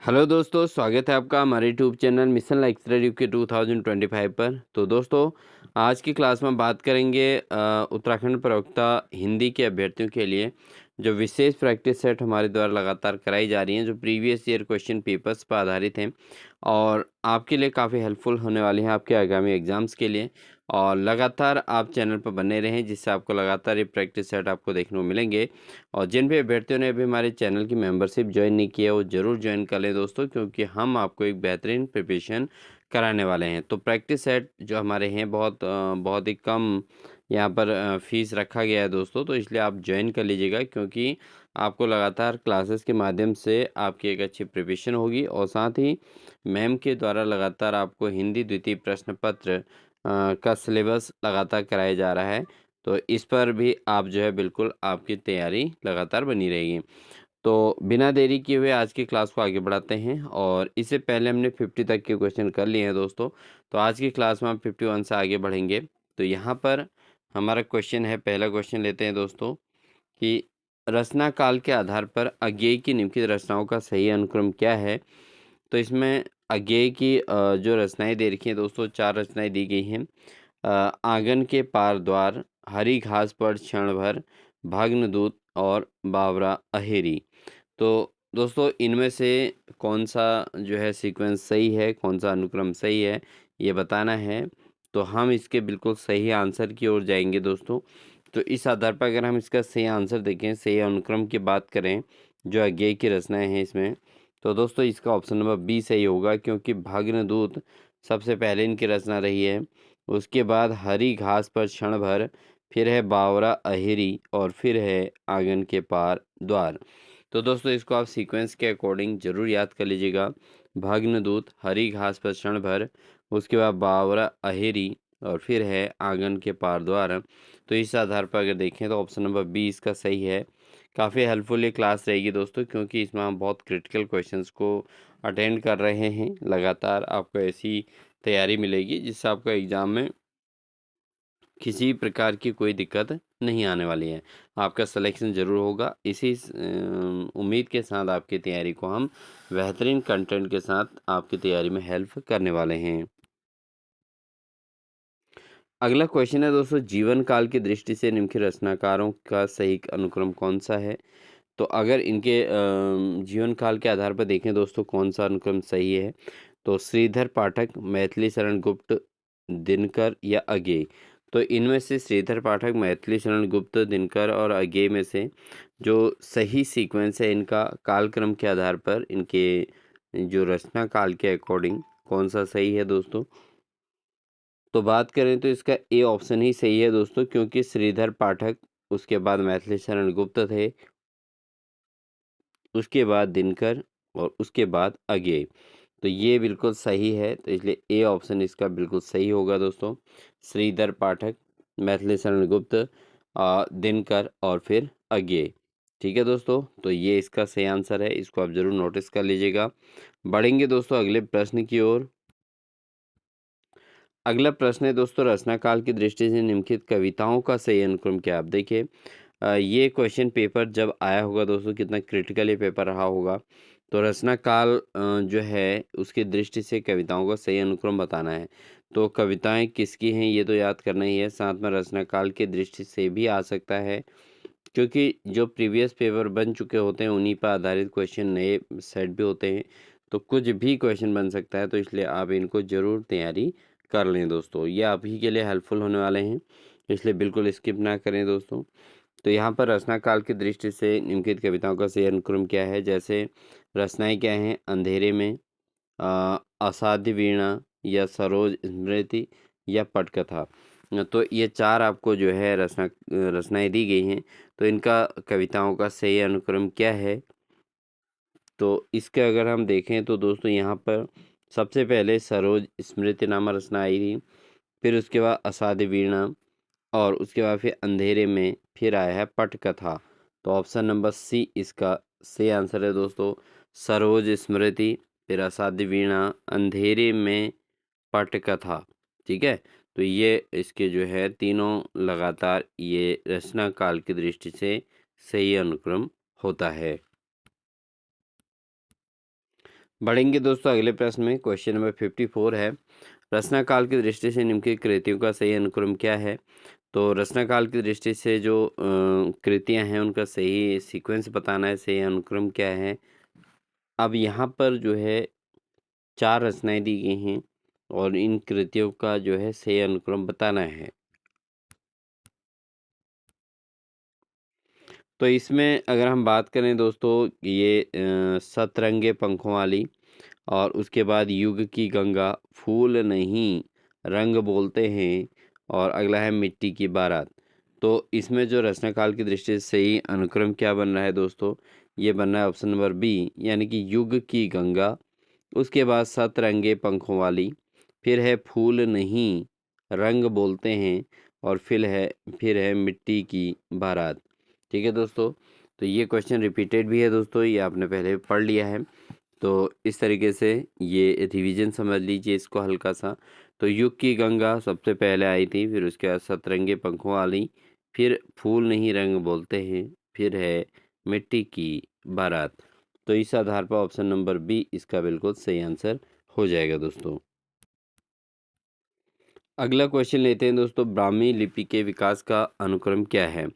Hello दोस्तों, स्वागत है आपका हमारे YouTube channel mission like study के 2025 पर। तो दोस्तों, आज की क्लास में बात करेंगे उत्तराखंड प्रवक्ता हिंदी के अभ्यर्थियों के लिए जो विशेष प्रैक्टिस सेट हमारे द्वारा लगातार कराई जा रही हैं, जो प्रीवियस ईयर क्वेश्चन पेपर्स पर आधारित हैं और आपके लिए काफ़ी हेल्पफुल होने वाली हैं आपके आगामी एग्जाम्स के लिए। और लगातार आप चैनल पर बने रहें, जिससे आपको लगातार ये प्रैक्टिस सेट आपको देखने को मिलेंगे। और जिन भी अभ्यर्थियों ने अभी हमारे चैनल की मेंबरशिप ज्वाइन नहीं की है, वो ज़रूर ज्वाइन कर लें दोस्तों, क्योंकि हम आपको एक बेहतरीन प्रिपरेशन कराने वाले हैं। तो प्रैक्टिस सेट जो हमारे हैं बहुत ही कम यहाँ पर फीस रखा गया है दोस्तों, तो इसलिए आप ज्वाइन कर लीजिएगा, क्योंकि आपको लगातार क्लासेस के माध्यम से आपकी एक अच्छी प्रिपरेशन होगी और साथ ही मैम के द्वारा लगातार आपको हिंदी द्वितीय प्रश्न पत्र का सिलेबस लगातार कराया जा रहा है। तो इस पर भी आप जो है बिल्कुल आपकी तैयारी लगातार बनी रहेगी। तो बिना देरी किए हुए आज की क्लास को आगे बढ़ाते हैं और इससे पहले हमने 50 तक के क्वेश्चन कर लिए हैं दोस्तों। तो आज की क्लास में हम 51 से आगे बढ़ेंगे। तो यहाँ पर हमारा क्वेश्चन है, पहला क्वेश्चन लेते हैं दोस्तों कि रचना काल के आधार पर अज्ञेय की निम्नलिखित रचनाओं का सही अनुक्रम क्या है। तो इसमें अज्ञेय की जो रचनाएं दे रखी हैं दोस्तों, 4 रचनाएं दी गई हैं। आंगन के पार द्वार, हरी घास पर क्षण भर, भग्नदूत और बावरा अहेरी। तो दोस्तों, इनमें से कौन सा जो है सीक्वेंस सही है, कौन सा अनुक्रम सही है, ये बताना है। तो हम इसके बिल्कुल सही आंसर की ओर जाएंगे दोस्तों। तो इस आधार पर अगर हम इसका सही आंसर देखें, सही अनुक्रम की बात करें जो अज्ञेय की रचनाएं हैं इसमें, तो दोस्तों इसका ऑप्शन नंबर बी सही होगा, क्योंकि भग्नदूत सबसे पहले इनकी रचना रही है। उसके बाद हरी घास पर क्षण भर, फिर है बावरा अहेरी और फिर है आंगन के पार द्वार। तो दोस्तों इसको आप सीक्वेंस के अकॉर्डिंग ज़रूर याद कर लीजिएगा। भग्नदूत, हरी घास पर क्षण भर, उसके बाद बावरा अहेरी और फिर है आंगन के पार द्वार। तो इस आधार पर अगर देखें तो ऑप्शन नंबर बी इसका सही है। काफ़ी हेल्पफुल ये क्लास रहेगी दोस्तों, क्योंकि इसमें हम बहुत क्रिटिकल क्वेश्चंस को अटेंड कर रहे हैं। लगातार आपको ऐसी तैयारी मिलेगी जिससे आपको एग्ज़ाम में किसी प्रकार की कोई दिक्कत नहीं आने वाली है। आपका सिलेक्शन ज़रूर होगा। इसी उम्मीद के साथ आपकी तैयारी को हम बेहतरीन कंटेंट के साथ आपकी तैयारी में हेल्प करने वाले हैं। अगला क्वेश्चन है दोस्तों, जीवन काल की दृष्टि से निम्नलिखित रचनाकारों का सही अनुक्रम कौन सा है। तो अगर इनके जीवन काल के आधार पर देखें दोस्तों कौन सा अनुक्रम सही है, तो श्रीधर पाठक, मैथिली शरण गुप्त, दिनकर या अज्ञेय। तो इनमें से श्रीधर पाठक, मैथिली शरण गुप्त, दिनकर और अज्ञेय में से जो सही सीक्वेंस है इनका कालक्रम के आधार पर, इनके जो रचना काल के अकॉर्डिंग कौन सा सही है दोस्तों। तो बात करें तो इसका ए ऑप्शन ही सही है दोस्तों, क्योंकि श्रीधर पाठक, उसके बाद मैथिली शरण गुप्त थे, उसके बाद दिनकर और उसके बाद अज्ञेय। तो ये बिल्कुल सही है, तो इसलिए ए ऑप्शन इसका बिल्कुल सही होगा दोस्तों। श्रीधर पाठक, मैथिली शरण गुप्त, दिनकर और फिर अज्ञेय। ठीक है दोस्तों, तो ये इसका सही आंसर है, इसको आप ज़रूर नोटिस कर लीजिएगा। बढ़ेंगे दोस्तों अगले प्रश्न की ओर। अगला प्रश्न है दोस्तों, रचना काल की दृष्टि से निम्नलिखित कविताओं का सही अनुक्रम क्या है। आप देखिए, ये क्वेश्चन पेपर जब आया होगा दोस्तों, कितना क्रिटिकल ये पेपर रहा होगा। तो रचना काल जो है उसकी दृष्टि से कविताओं का सही अनुक्रम बताना है। तो कविताएं किसकी हैं ये तो याद करना ही है, साथ में रचना काल की दृष्टि से भी आ सकता है, क्योंकि जो प्रीवियस पेपर बन चुके होते हैं उन्हीं पर आधारित क्वेश्चन नए सेट भी होते हैं। तो कुछ भी क्वेश्चन बन सकता है, तो इसलिए आप इनको ज़रूर तैयारी कर लें दोस्तों। ये आप ही के लिए हेल्पफुल होने वाले हैं, इसलिए बिल्कुल स्किप ना करें दोस्तों। तो यहाँ पर रचना काल की दृष्टि से निम्नलिखित कविताओं का सही अनुक्रम क्या है। जैसे रचनाएं क्या हैं, अंधेरे में, असाध्य वीणा या सरोज स्मृति या पटकथा। तो ये 4 आपको जो है रचनाएं दी गई हैं। तो इनका कविताओं का सही अनुक्रम क्या है। तो इसके अगर हम देखें तो दोस्तों यहाँ पर सबसे पहले सरोज स्मृति नामक रचना आई थी, फिर उसके बाद असाध्य वीणा और उसके बाद फिर अंधेरे में, फिर आया है पटकथा। तो ऑप्शन नंबर सी इसका सही आंसर है दोस्तों, सरोज स्मृति, फिर असाध्य वीणा, अंधेरे में, पटकथा। ठीक है, तो ये इसके जो है तीनों लगातार ये रचना काल की दृष्टि से सही अनुक्रम होता है। बढ़ेंगे दोस्तों अगले प्रश्न में। क्वेश्चन नंबर 54 है, रचना काल की दृष्टि से निम्नलिखित कृतियों का सही अनुक्रम क्या है? तो रचना काल की दृष्टि से जो कृतियां हैं उनका सही सीक्वेंस बताना है, सही अनुक्रम क्या है। अब यहाँ पर जो है 4 रचनाएं दी गई हैं और इन कृतियों का जो है सही अनुक्रम बताना है। तो इसमें अगर हम बात करें दोस्तों, ये सतरंगे पंखों वाली, और उसके बाद युग की गंगा, फूल नहीं रंग बोलते हैं, और अगला है मिट्टी की बारात। तो इसमें जो रचना काल की दृष्टि से सही अनुक्रम क्या बन रहा है दोस्तों, ये बन रहा है ऑप्शन नंबर बी, यानी कि युग की गंगा, उसके बाद सतरंगे पंखों वाली, फिर है फूल नहीं रंग बोलते हैं, और फिर है मिट्टी की बारात। ठीक है दोस्तों, तो ये क्वेश्चन रिपीटेड भी है दोस्तों, ये आपने पहले पढ़ लिया है। तो इस तरीके से ये रिवीजन समझ लीजिए इसको हल्का सा। तो युग की गंगा सबसे पहले आई थी, फिर उसके बाद सतरंगे पंखों वाली, फिर फूल नहीं रंग बोलते हैं, फिर है मिट्टी की बारात। तो इस आधार पर ऑप्शन नंबर बी इसका बिल्कुल सही आंसर हो जाएगा दोस्तों। अगला क्वेश्चन लेते हैं दोस्तों, ब्राह्मी लिपि के विकास का अनुक्रम क्या है?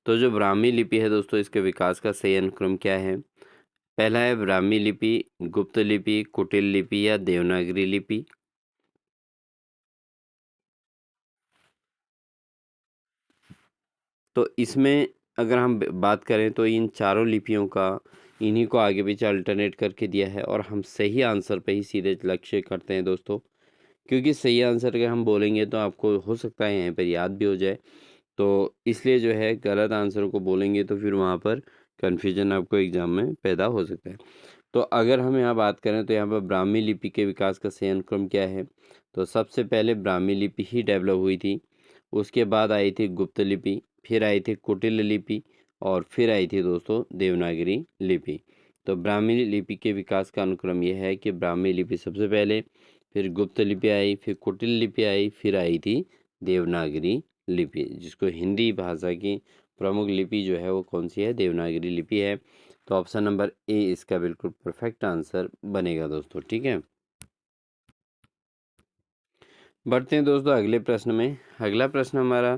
तो जो ब्राह्मी लिपि है दोस्तों, इसके विकास का सही अनुक्रम क्या है? पहला है ब्राह्मी लिपि, गुप्त लिपि, कुटिल लिपि या देवनागरी लिपि। तो इसमें अगर हम बात करें तो इन चारों लिपियों का इन्हीं को आगे पीछे अल्टरनेट करके दिया है, और हम सही आंसर पे ही सीधे लक्ष्य करते हैं दोस्तों, क्योंकि सही आंसर अगर हम बोलेंगे तो आपको हो सकता है यहाँ पर याद भी हो जाए। तो इसलिए जो है गलत आंसर को बोलेंगे तो फिर वहाँ पर कन्फ्यूजन आपको एग्जाम में पैदा हो सकता है। तो अगर हम यहाँ बात करें तो यहाँ पर ब्राह्मी लिपि के विकास का सही अनुक्रम क्या है? तो सबसे पहले ब्राह्मी लिपि ही डेवलप हुई थी, उसके बाद आई थी गुप्त लिपि, फिर आई थी कुटिल लिपि, और फिर आई थी दोस्तों देवनागरी लिपि। तो ब्राह्मी लिपि के विकास का अनुक्रम यह है कि ब्राह्मी लिपि सबसे पहले, फिर गुप्त लिपि आई, फिर कुटिल लिपि आई, फिर आई थी देवनागरी लिपि, जिसको हिंदी भाषा की प्रमुख लिपि जो है वो कौन सी है? देवनागरी लिपि है। तो ऑप्शन नंबर ए इसका बिल्कुल परफेक्ट आंसर बनेगा दोस्तों। ठीक है, बढ़ते हैं दोस्तों अगले प्रश्न में। अगला प्रश्न हमारा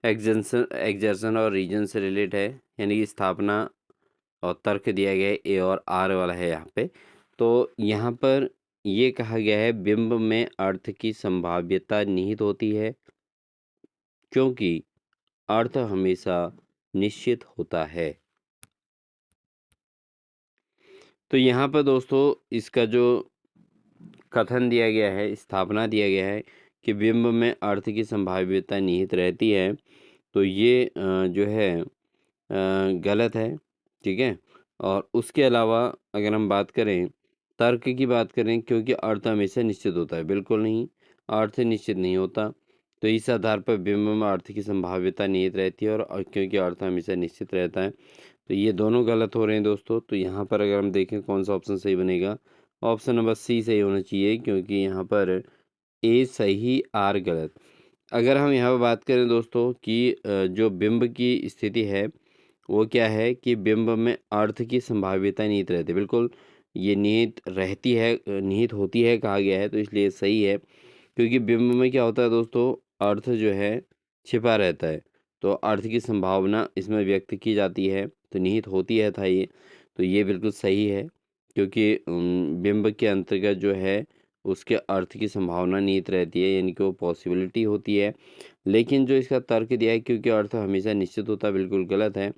एग्जर्सन और रीजन से रिलेट है, यानी कि स्थापना और तर्क दिया गया है, ए और आर वाला है यहाँ पे। तो यहाँ पर ये कहा गया है, बिंब में अर्थ की संभाव्यता निहित होती है, क्योंकि अर्थ हमेशा निश्चित होता है। तो यहाँ पर दोस्तों इसका जो कथन दिया गया है, स्थापना दिया गया है कि बिंब में अर्थ की संभाव्यता निहित रहती है, तो ये जो है गलत है। ठीक है, और उसके अलावा अगर हम बात करें, तर्क की बात करें, क्योंकि अर्थ हमेशा निश्चित होता है, बिल्कुल नहीं, अर्थ निश्चित नहीं होता। तो इस आधार पर बिंब में अर्थ की संभाव्यता निहित रहती है, और क्योंकि अर्थ हमेशा निश्चित रहता है, तो ये दोनों गलत हो रहे हैं दोस्तों। तो यहाँ पर अगर हम देखें कौन सा ऑप्शन सही बनेगा, ऑप्शन नंबर सी सही होना चाहिए, क्योंकि यहाँ पर ए सही आर गलत। अगर हम यहाँ पर बात करें दोस्तों कि जो बिंब की स्थिति है वो क्या है कि बिंब में अर्थ की संभाव्यता निहित रहती है, बिल्कुल ये निहित रहती है, निहित होती है कहा गया है, तो इसलिए सही है। क्योंकि बिंब में क्या होता है दोस्तों, अर्थ जो है छिपा रहता है, तो अर्थ की संभावना इसमें व्यक्त की जाती है, तो निहित होती है था ये, तो ये बिल्कुल सही है। क्योंकि बिंब के अंतर्गत जो है उसके अर्थ की संभावना निहित रहती है, यानी कि वो पॉसिबिलिटी होती है। लेकिन जो इसका तर्क दिया है, क्योंकि अर्थ हमेशा निश्चित होता है, बिल्कुल गलत है,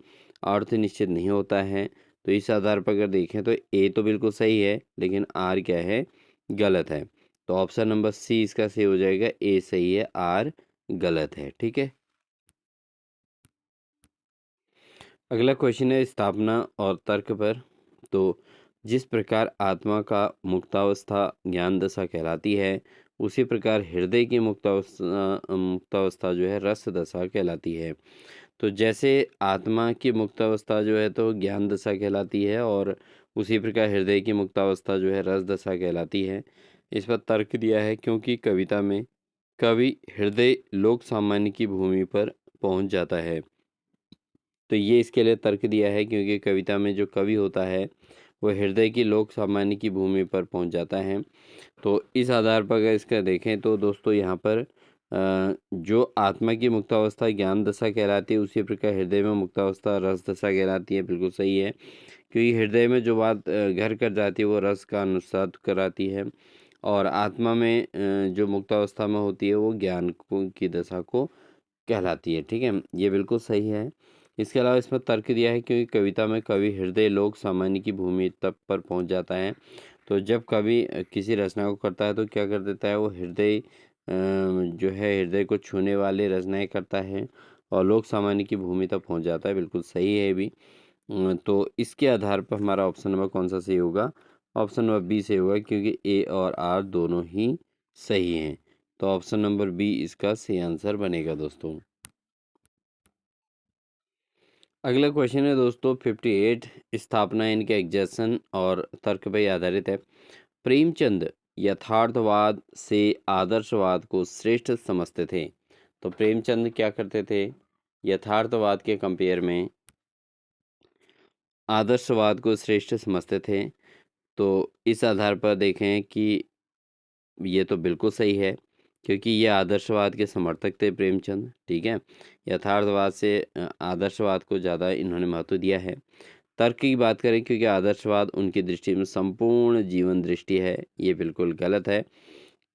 अर्थ निश्चित नहीं होता है। तो इस आधार पर अगर देखें तो ए तो बिल्कुल सही है, लेकिन आर क्या है? गलत है। तो ऑप्शन नंबर सी इसका सही हो जाएगा, ए सही है, आर गलत है। ठीक है, अगला क्वेश्चन है स्थापना और तर्क पर। तो जिस प्रकार आत्मा का मुक्तावस्था ज्ञान दशा कहलाती है, उसी प्रकार हृदय की मुक्तावस्था जो है रस दशा कहलाती है। तो जैसे आत्मा की मुक्तावस्था जो है तो ज्ञान दशा कहलाती है, और उसी प्रकार हृदय की मुक्तावस्था जो है रस दशा कहलाती है। इस पर तर्क दिया है, क्योंकि कविता में कवि हृदय लोक सामान्य की भूमि पर पहुंच जाता है। तो ये इसके लिए तर्क दिया है, क्योंकि कविता में जो कवि होता है वो हृदय की लोक सामान्य की भूमि पर पहुंच जाता है। तो इस आधार पर अगर इसका देखें तो दोस्तों यहाँ पर जो आत्मा की मुक्तावस्था ज्ञान दशा कहलाती है, उसी प्रकार हृदय में मुक्तावस्था रस दशा कहलाती है। बिल्कुल सही है, क्योंकि हृदय में जो बात घर कर जाती है वो रस का अनुसाद कराती है, और आत्मा में जो मुक्तावस्था में होती है वो ज्ञान को की दशा को कहलाती है। ठीक है, ये बिल्कुल सही है। इसके अलावा इसमें तर्क दिया है, क्योंकि कविता में कवि हृदय लोक सामान्य की भूमि तक पर पहुंच जाता है। तो जब कवि किसी रचना को करता है तो क्या कर देता है, वो हृदय जो है हृदय को छूने वाले रचनाएं करता है और लोक सामान्य की भूमि तक पहुंच जाता है। बिल्कुल सही है ये भी। तो इसके आधार पर हमारा ऑप्शन नंबर कौन सा सही होगा? ऑप्शन नंबर बी सही होगा, क्योंकि ए और आर दोनों ही सही हैं। तो ऑप्शन नंबर बी इसका सही आंसर बनेगा दोस्तों। अगला क्वेश्चन है दोस्तों 58, स्थापना इनके एग्जेशन और तर्क पर आधारित है। प्रेमचंद यथार्थवाद से आदर्शवाद को श्रेष्ठ समझते थे। तो प्रेमचंद क्या करते थे? यथार्थवाद के कंपेयर में आदर्शवाद को श्रेष्ठ समझते थे। तो इस आधार पर देखें कि ये तो बिल्कुल सही है, क्योंकि ये आदर्शवाद के समर्थक थे प्रेमचंद। ठीक है, यथार्थवाद से आदर्शवाद को ज़्यादा इन्होंने महत्व दिया है। तर्क की बात करें, क्योंकि आदर्शवाद उनकी दृष्टि में संपूर्ण जीवन दृष्टि है। ये बिल्कुल गलत है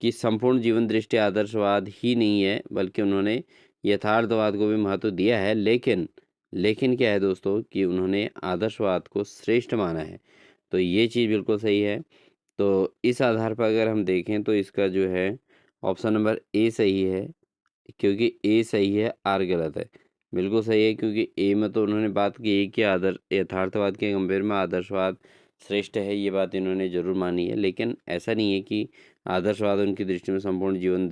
कि संपूर्ण जीवन दृष्टि आदर्शवाद ही नहीं है, बल्कि उन्होंने यथार्थवाद को भी महत्व दिया है। लेकिन क्या है दोस्तों कि उन्होंने आदर्शवाद को श्रेष्ठ माना है। तो ये चीज़ बिल्कुल सही है। तो इस आधार पर अगर हम देखें तो इसका जो है ऑप्शन नंबर ए सही है, क्योंकि ए सही है, आर गलत है। बिल्कुल सही है, क्योंकि ए में तो उन्होंने बात की है कि यथार्थवाद के कंपेयर में आदर्शवाद श्रेष्ठ है, ये बात इन्होंने ज़रूर मानी है। लेकिन ऐसा नहीं है कि आदर्शवाद उनकी दृष्टि में संपूर्ण जीवन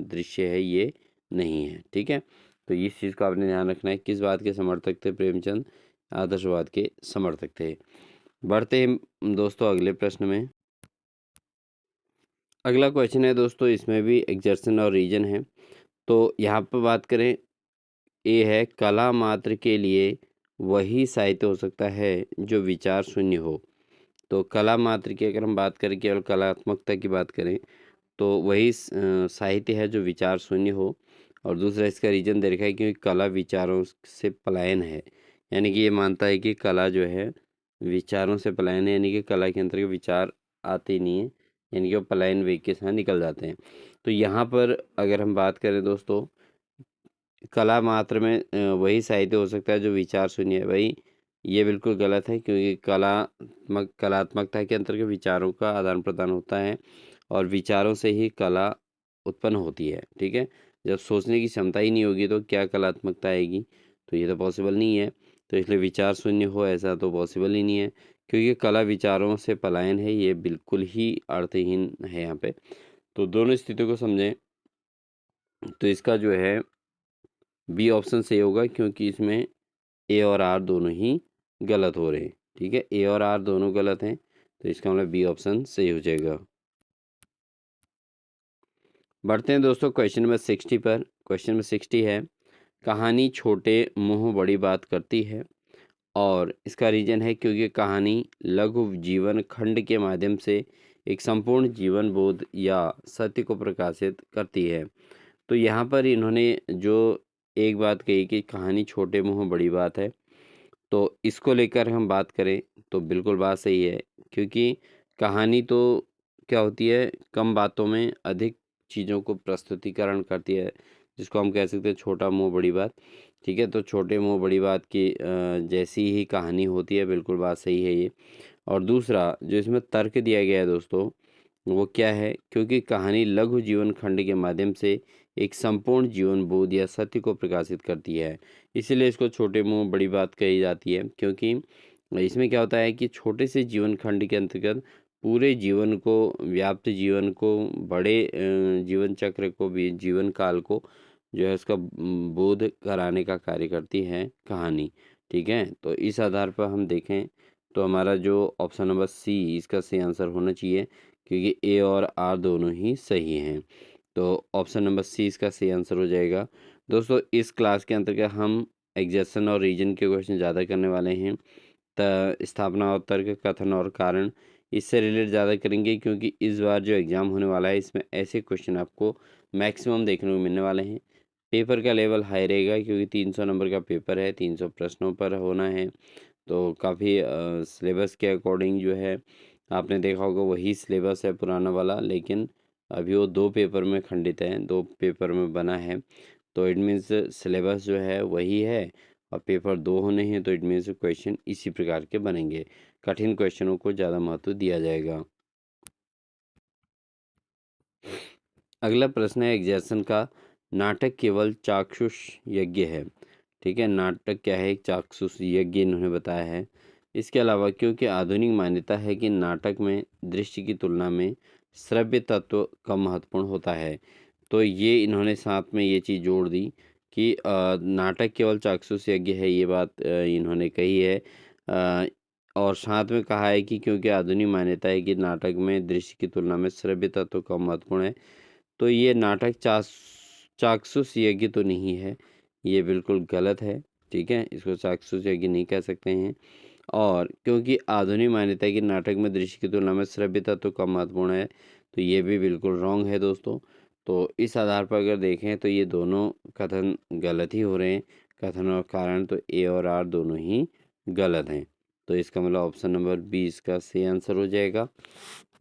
दृश्य है, ये नहीं है। ठीक है, तो इस चीज़ का आपने ध्यान रखना है। किस बात के समर्थक थे प्रेमचंद? आदर्शवाद के समर्थक थे। बढ़ते हैं दोस्तों अगले प्रश्न में। अगला क्वेश्चन है दोस्तों, इसमें भी एग्जर्शन और रीजन है। तो यहाँ पर बात करें, ए है कला मात्र के लिए वही साहित्य हो सकता है जो विचार शून्य हो। तो कला मात्र की अगर हम बात करें, केवल कलात्मकता की बात करें, तो वही साहित्य है जो विचार शून्य हो। और दूसरा इसका रीजन दे रखा है, क्योंकि कला विचारों से पलायन है। यानी कि ये मानता है कि कला जो है विचारों से पलायन है, यानी कि कला के अंतर्गत विचार आते ही नहीं है, यानी कि वो पलायन वेग के साथ निकल जाते हैं। तो यहाँ पर अगर हम बात करें दोस्तों, कला मात्र में वही साहित्य हो सकता है जो विचार शून्य है। भाई ये बिल्कुल गलत है, क्योंकि कलात्मकता के अंतर्गत विचारों का आदान प्रदान होता है, और विचारों से ही कला उत्पन्न होती है। ठीक है, जब सोचने की क्षमता ही नहीं होगी तो क्या कलात्मकता आएगी? तो ये तो पॉसिबल नहीं है। तो इसलिए विचार शून्य हो ऐसा तो पॉसिबल ही नहीं है, क्योंकि कला विचारों से पलायन है, ये बिल्कुल ही अर्थहीन है यहाँ पे। तो दोनों स्थितियों को समझें तो इसका जो है बी ऑप्शन सही होगा, क्योंकि इसमें ए और आर दोनों ही गलत हो रहे हैं। ठीक है, ए और आर दोनों गलत हैं, तो इसका मतलब बी ऑप्शन सही हो जाएगा। बढ़ते हैं दोस्तों क्वेश्चन नंबर 60 पर। क्वेश्चन नंबर 60 है, कहानी छोटे मुंह बड़ी बात करती है। और इसका रीजन है, क्योंकि कहानी लघु जीवन खंड के माध्यम से एक संपूर्ण जीवन बोध या सत्य को प्रकाशित करती है। तो यहाँ पर इन्होंने जो एक बात कही कि कहानी छोटे मुंह बड़ी बात है, तो इसको लेकर हम बात करें तो बिल्कुल बात सही है, क्योंकि कहानी तो क्या होती है, कम बातों में अधिक चीज़ों को प्रस्तुतिकरण करती है, जिसको हम कह सकते हैं छोटा मुंह बड़ी बात। ठीक है, तो छोटे मुंह बड़ी बात की जैसी ही कहानी होती है, बिल्कुल बात सही है ये। और दूसरा जो इसमें तर्क दिया गया है दोस्तों, वो क्या है, क्योंकि कहानी लघु जीवन खंड के माध्यम से एक संपूर्ण जीवन बोध या सत्य को प्रकाशित करती है, इसीलिए इसको छोटे मुंह बड़ी बात कही जाती है। क्योंकि इसमें क्या होता है कि छोटे से जीवन खंड के अंतर्गत पूरे जीवन को, व्याप्त जीवन को, बड़े जीवन चक्र को भी, जीवन काल को जो है उसका बोध कराने का कार्य करती है कहानी। ठीक है, तो इस आधार पर हम देखें तो हमारा जो ऑप्शन नंबर सी इसका सही आंसर होना चाहिए, क्योंकि ए और आर दोनों ही सही हैं। तो ऑप्शन नंबर सी इसका सही आंसर हो जाएगा। दोस्तों इस क्लास के अंतर्गत हम एग्जेशन और रीजन के क्वेश्चन ज़्यादा करने वाले हैं, स्थापना और तर्क, कथन और कारण, इससे रिलेटेड ज़्यादा करेंगे क्योंकि इस बार जो एग्ज़ाम होने वाला है इसमें ऐसे क्वेश्चन आपको मैक्सिमम देखने को मिलने वाले हैं। पेपर का लेवल हाई रहेगा क्योंकि 300 नंबर का पेपर है, 300 प्रश्नों पर होना है। तो काफ़ी सिलेबस के अकॉर्डिंग जो है आपने देखा होगा वही सिलेबस है पुराना वाला, लेकिन अभी वो 2 पेपर में खंडित है, 2 पेपर में बना है। तो इट मीन्स सिलेबस जो है वही है और पेपर 2 होने हैं, तो इट मीन्स क्वेश्चन इसी प्रकार के बनेंगे। कठिन क्वेश्चनों को ज़्यादा महत्व दिया जाएगा। अगला प्रश्न है एग्जासन का, नाटक केवल चाक्षुष यज्ञ है। ठीक है, नाटक क्या है? एक चाक्षुष यज्ञ इन्होंने बताया है। इसके अलावा क्योंकि आधुनिक मान्यता है कि नाटक में दृश्य की तुलना में श्रव्य तत्व कम महत्वपूर्ण होता है, तो ये इन्होंने साथ में ये चीज़ जोड़ दी कि नाटक केवल चाक्षुष यज्ञ है, ये बात इन्होंने कही है। अ, और साथ में कहा है कि क्योंकि आधुनिक मान्यता है कि नाटक में दृश्य की तुलना में श्रव्य तत्व कम महत्वपूर्ण है, तो ये नाटक चाक्षुष यज्ञ तो नहीं है, ये बिल्कुल गलत है। ठीक है, इसको चाक्षुष यज्ञ नहीं कह सकते हैं। और क्योंकि आधुनिक मान्यता है कि नाटक में दृश्य की तुलना में श्रव्य तत्व कम महत्वपूर्ण है, तो ये भी बिल्कुल रॉन्ग है दोस्तों। तो इस आधार पर अगर देखें तो ये दोनों कथन गलत ही हो रहे हैं। कथन और कारण तो ए और आर दोनों ही गलत हैं। तो इसका मतलब ऑप्शन नंबर 20 का सही आंसर हो जाएगा।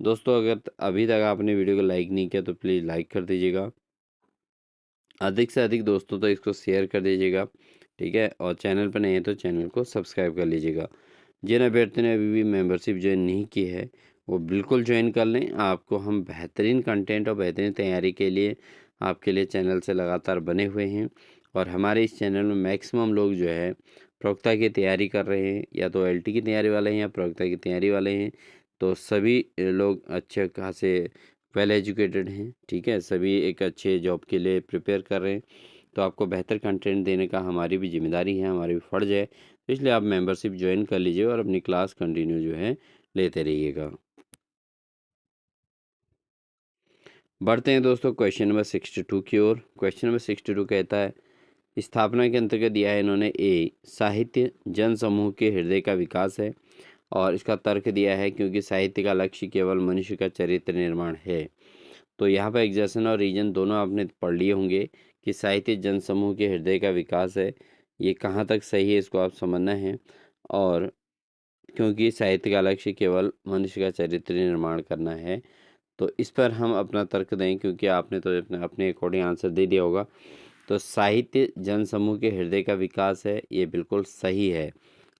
दोस्तों अगर अभी तक आपने वीडियो को लाइक नहीं किया तो प्लीज़ लाइक कर दीजिएगा, अधिक से अधिक दोस्तों तो इसको शेयर कर दीजिएगा। ठीक है, और चैनल पर नए हैं तो चैनल को सब्सक्राइब कर लीजिएगा। जिन अभ्यर्थियों ने अभी भी मेंबरशिप ज्वाइन नहीं की है वो बिल्कुल ज्वाइन कर लें। आपको हम बेहतरीन कंटेंट और बेहतरीन तैयारी के लिए आपके लिए चैनल से लगातार बने हुए हैं। और हमारे इस चैनल में मैक्सिमम लोग जो है प्रवक्ता की तैयारी कर रहे हैं, या तो एलटी की तैयारी वाले हैं या प्रवक्ता की तैयारी वाले हैं। तो सभी लोग अच्छे खासे वेल एजुकेटेड हैं। ठीक है, सभी एक अच्छे जॉब के लिए प्रिपेयर कर रहे हैं। तो आपको बेहतर कंटेंट देने का हमारी भी जिम्मेदारी है, हमारी भी फ़र्ज़ है। तो इसलिए आप मेंबरशिप ज्वाइन कर लीजिए और अपनी क्लास कंटिन्यू जो है लेते रहिएगा। बढ़ते हैं दोस्तों क्वेश्चन नंबर 62 की ओर। क्वेश्चन नंबर 62 कहता है, स्थापना के अंतर्गत दिया है इन्होंने ए, साहित्य जन समूह के हृदय का विकास है। और इसका तर्क दिया है क्योंकि साहित्य का लक्ष्य केवल मनुष्य का चरित्र निर्माण है। तो यहाँ पर एग्जेशन और रीजन दोनों आपने पढ़ लिए होंगे कि साहित्य जनसमूह के हृदय का विकास है। ये कहाँ तक सही है इसको आप समझना है। और क्योंकि साहित्य का लक्ष्य केवल मनुष्य का चरित्र निर्माण करना है, तो इस पर हम अपना तर्क दें क्योंकि आपने तो अपने अपने अकॉर्डिंग आंसर दे दिया होगा। तो साहित्य जनसमूह के हृदय का विकास है, ये बिल्कुल सही है।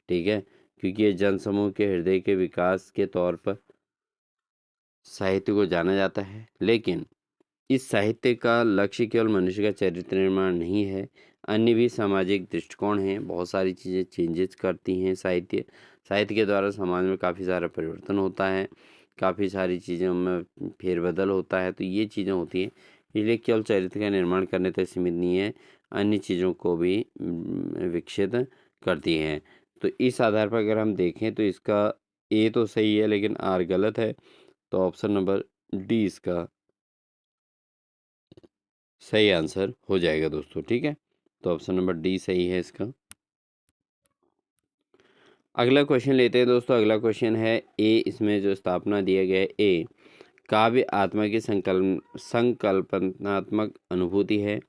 ठीक है, क्योंकि ये जनसमूह के हृदय के विकास के तौर पर साहित्य को जाना जाता है। लेकिन इस साहित्य का लक्ष्य केवल मनुष्य का चरित्र निर्माण नहीं है, अन्य भी सामाजिक दृष्टिकोण हैं। बहुत सारी चीज़ें चेंजेस करती हैं साहित्य। साहित्य के द्वारा समाज में काफ़ी सारा परिवर्तन होता है, काफ़ी सारी चीज़ों में फेरबदल होता है। तो ये चीज़ें होती हैं, इसलिए केवल चरित्र का निर्माण करने तक सीमित नहीं है, अन्य चीज़ों को भी विकसित करती हैं। तो इस आधार पर अगर हम देखें तो इसका ए तो सही है लेकिन आर गलत है। तो ऑप्शन नंबर डी इसका सही आंसर हो जाएगा दोस्तों। ठीक है, तो ऑप्शन नंबर डी सही है इसका। अगला क्वेश्चन लेते हैं दोस्तों। अगला क्वेश्चन है ए, इसमें जो स्थापना दिया गया है ए, काव्य आत्मा की संकल्पनात्मक अनुभूति है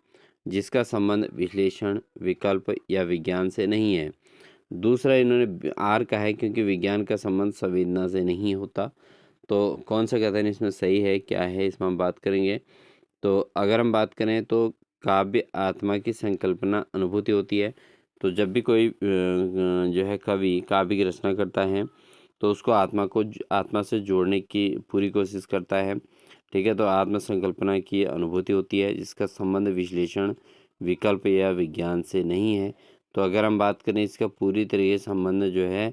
जिसका संबंध विश्लेषण, विकल्प या विज्ञान से नहीं है। दूसरा इन्होंने आर कहा है क्योंकि विज्ञान का संबंध संवेदना से नहीं होता। तो कौन सा कथन इसमें सही है, क्या है, इसमें हम बात करेंगे। तो अगर हम बात करें तो काव्य आत्मा की संकल्पना अनुभूति होती है। तो जब भी कोई जो है कवि काव्य की रचना करता है तो उसको आत्मा से जोड़ने की पूरी कोशिश करता है। ठीक है, तो आत्म संकल्पना की अनुभूति होती है जिसका संबंध विश्लेषण, विकल्प या विज्ञान से नहीं है। तो अगर हम बात करें इसका पूरी तरीके से संबंध जो है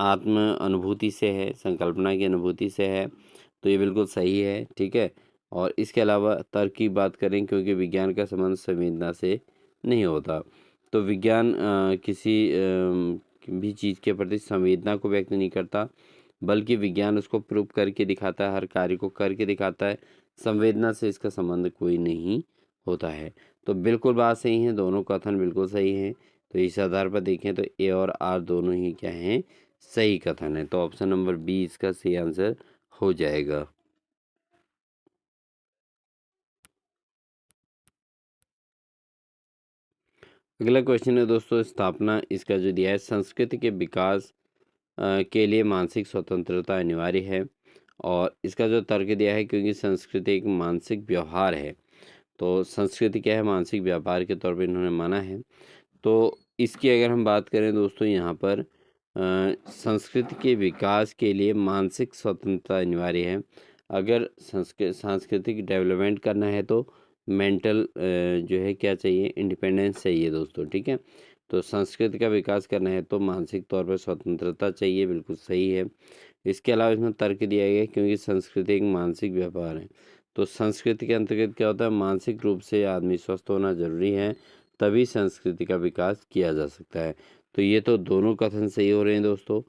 आत्म अनुभूति से है, संकल्पना की अनुभूति से है। तो ये बिल्कुल सही है। ठीक है, और इसके अलावा तर्क की बात करें क्योंकि विज्ञान का संबंध संवेदना से नहीं होता। तो विज्ञान किसी भी चीज़ के प्रति संवेदना को व्यक्त नहीं करता, बल्कि विज्ञान उसको प्रूव करके दिखाता है, हर कार्य को करके दिखाता है। संवेदना से इसका संबंध कोई नहीं होता है। तो बिल्कुल बात सही है, दोनों कथन बिल्कुल सही हैं। तो इस आधार पर देखें तो ए और आर दोनों ही क्या हैं, सही कथन है। तो ऑप्शन नंबर बी इसका सही आंसर हो जाएगा। अगला क्वेश्चन है दोस्तों, स्थापना इसका जो दिया है, संस्कृति के विकास के लिए मानसिक स्वतंत्रता अनिवार्य है। और इसका जो तर्क दिया है, क्योंकि संस्कृति एक मानसिक व्यवहार है, तो संस्कृति क्या है, मानसिक व्यापार के तौर पे इन्होंने माना है। तो इसकी अगर हम बात करें दोस्तों, यहाँ पर संस्कृति के विकास के लिए मानसिक स्वतंत्रता अनिवार्य है। अगर सांस्कृतिक डेवलपमेंट करना है तो मेंटल जो है क्या चाहिए, इंडिपेंडेंस चाहिए दोस्तों, ठीक है। तो संस्कृति का विकास करना है तो मानसिक तौर पर स्वतंत्रता चाहिए, बिल्कुल सही है। इसके अलावा इसमें तर्क दिया गया है, क्योंकि संस्कृति एक मानसिक व्यापार है। तो संस्कृति के अंतर्गत क्या होता है, मानसिक रूप से आदमी स्वस्थ होना जरूरी है, तभी संस्कृति का विकास किया जा सकता है। तो ये तो दोनों कथन सही हो रहे हैं दोस्तों।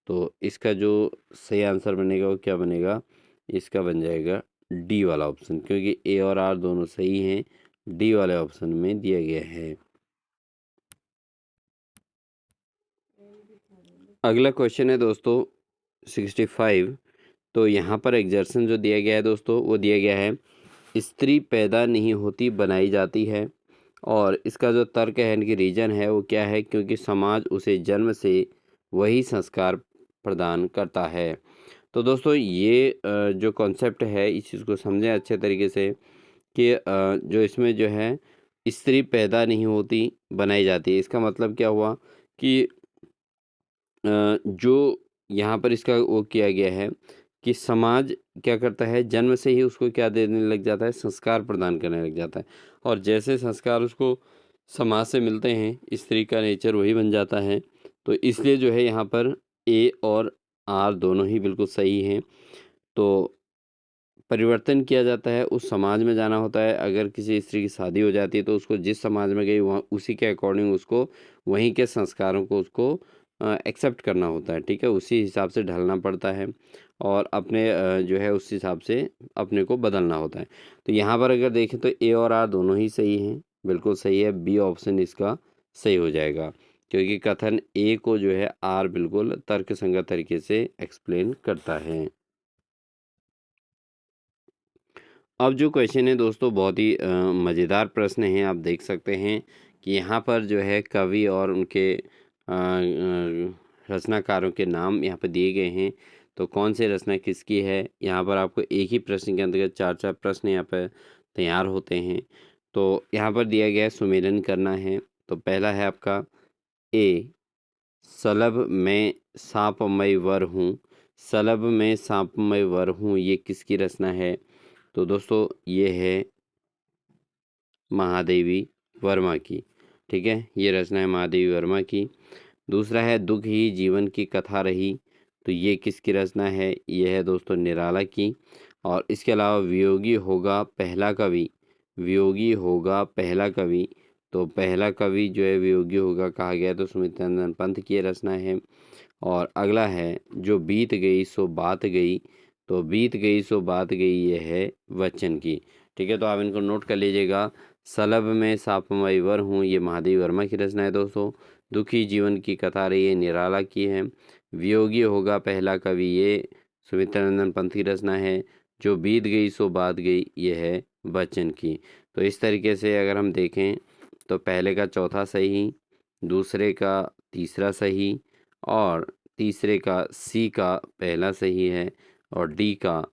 तो इसका जो सही आंसर बनेगा वो क्या बनेगा, इसका बन जाएगा डी वाला ऑप्शन, क्योंकि ए और आर दोनों सही हैं, डी वाले ऑप्शन में दिया गया है। अगला क्वेश्चन है दोस्तों 65। तो यहाँ पर एग्जर्शन जो दिया गया है दोस्तों, वो दिया गया है, स्त्री पैदा नहीं होती बनाई जाती है। और इसका जो तर्क है, इनकी रीजन है, वो क्या है, क्योंकि समाज उसे जन्म से वही संस्कार प्रदान करता है। तो दोस्तों ये जो कॉन्सेप्ट है, इस चीज़ को समझें अच्छे तरीके से कि जो इसमें जो है, स्त्री पैदा नहीं होती बनाई जाती है। इसका मतलब क्या हुआ कि जो यहाँ पर इसका वो किया गया है कि समाज क्या करता है, जन्म से ही उसको क्या देने लग जाता है, संस्कार प्रदान करने लग जाता है। और जैसे संस्कार उसको समाज से मिलते हैं, स्त्री का नेचर वही बन जाता है। तो इसलिए जो है यहाँ पर ए और आर दोनों ही बिल्कुल सही हैं। तो परिवर्तन किया जाता है, उस समाज में जाना होता है। अगर किसी स्त्री की शादी हो जाती है तो उसको जिस समाज में गई, वहाँ उसी के अकॉर्डिंग उसको वहीं के संस्कारों को उसको एक्सेप्ट करना होता है, ठीक है। उसी हिसाब से ढलना पड़ता है और अपने जो है उस हिसाब से अपने को बदलना होता है। तो यहाँ पर अगर देखें तो ए और आर दोनों ही सही हैं, बिल्कुल सही है, बी ऑप्शन इसका सही हो जाएगा, क्योंकि कथन ए को जो है आर बिल्कुल तर्कसंगत तरीके से एक्सप्लेन करता है। अब जो क्वेश्चन है दोस्तों, बहुत ही मज़ेदार प्रश्न है। आप देख सकते हैं कि यहाँ पर जो है कवि और उनके रचनाकारों के नाम यहाँ पर दिए गए हैं। तो कौन से रचना किसकी है, यहाँ पर आपको एक ही प्रश्न के अंतर्गत चार चार प्रश्न यहाँ पर तैयार होते हैं। तो यहाँ पर दिया गया है सुमेलन करना है। तो पहला है आपका ए, सलभ में सांपमय वर हूँ। सलभ में सांपमय वर हूँ, ये किसकी रचना है। तो दोस्तों ये है महादेवी वर्मा की, ठीक है, ये रचना है महादेवी वर्मा की। दूसरा है दुख ही जीवन की कथा रही। तो ये किसकी रचना है, ये है दोस्तों निराला की। और इसके अलावा वियोगी होगा पहला कवि, वियोगी होगा पहला कवि। तो पहला कवि जो है वियोगी होगा कहा गया, तो सुमित्रानंद पंत की ये रचना है। और अगला है जो बीत गई सो बात गई। तो बीत गई सो बात गई, ये है बच्चन की, ठीक है। तो आप इनको नोट कर लीजिएगा। सलभ में सापमय वर हूँ, ये महादेव वर्मा की रचना है दोस्तों। दुखी जीवन की कथा रही, ये निराला की है। वियोगी होगा पहला कवि, ये सुमित्रानंदन पंत की रचना है। जो बीत गई सो बात गई, ये है बच्चन की। तो इस तरीके से अगर हम देखें तो पहले का चौथा सही, दूसरे का तीसरा सही, और तीसरे का सी का पहला सही है, और डी का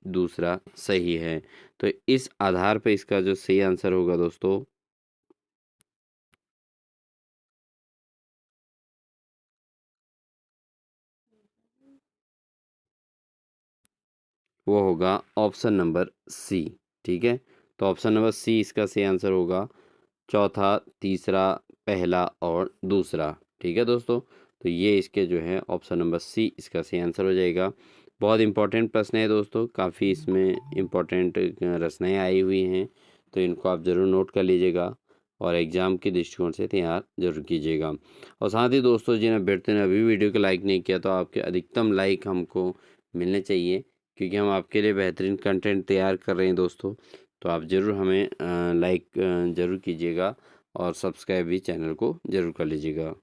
दूसरा सही है। तो इस आधार पे इसका जो सही आंसर होगा दोस्तों, वो होगा ऑप्शन नंबर सी, ठीक है। तो ऑप्शन नंबर सी इसका सही आंसर होगा, चौथा, तीसरा, पहला और दूसरा, ठीक है दोस्तों। तो ये इसके जो है ऑप्शन नंबर सी इसका सही आंसर हो जाएगा। बहुत इंपॉर्टेंट प्रश्न है दोस्तों, काफ़ी इसमें इंपॉर्टेंट रचनाएँ आई हुई हैं। तो इनको आप ज़रूर नोट कर लीजिएगा और एग्ज़ाम के दृष्टिकोण से तैयार ज़रूर कीजिएगा। और साथ ही दोस्तों, जिन्हें अभ्यर्थी ने अभी वीडियो को लाइक नहीं किया, तो आपके अधिकतम लाइक हमको मिलने चाहिए, क्योंकि हम आपके लिए बेहतरीन कंटेंट तैयार कर रहे हैं दोस्तों। तो आप ज़रूर हमें लाइक ज़रूर कीजिएगा और सब्सक्राइब भी चैनल को ज़रूर कर लीजिएगा।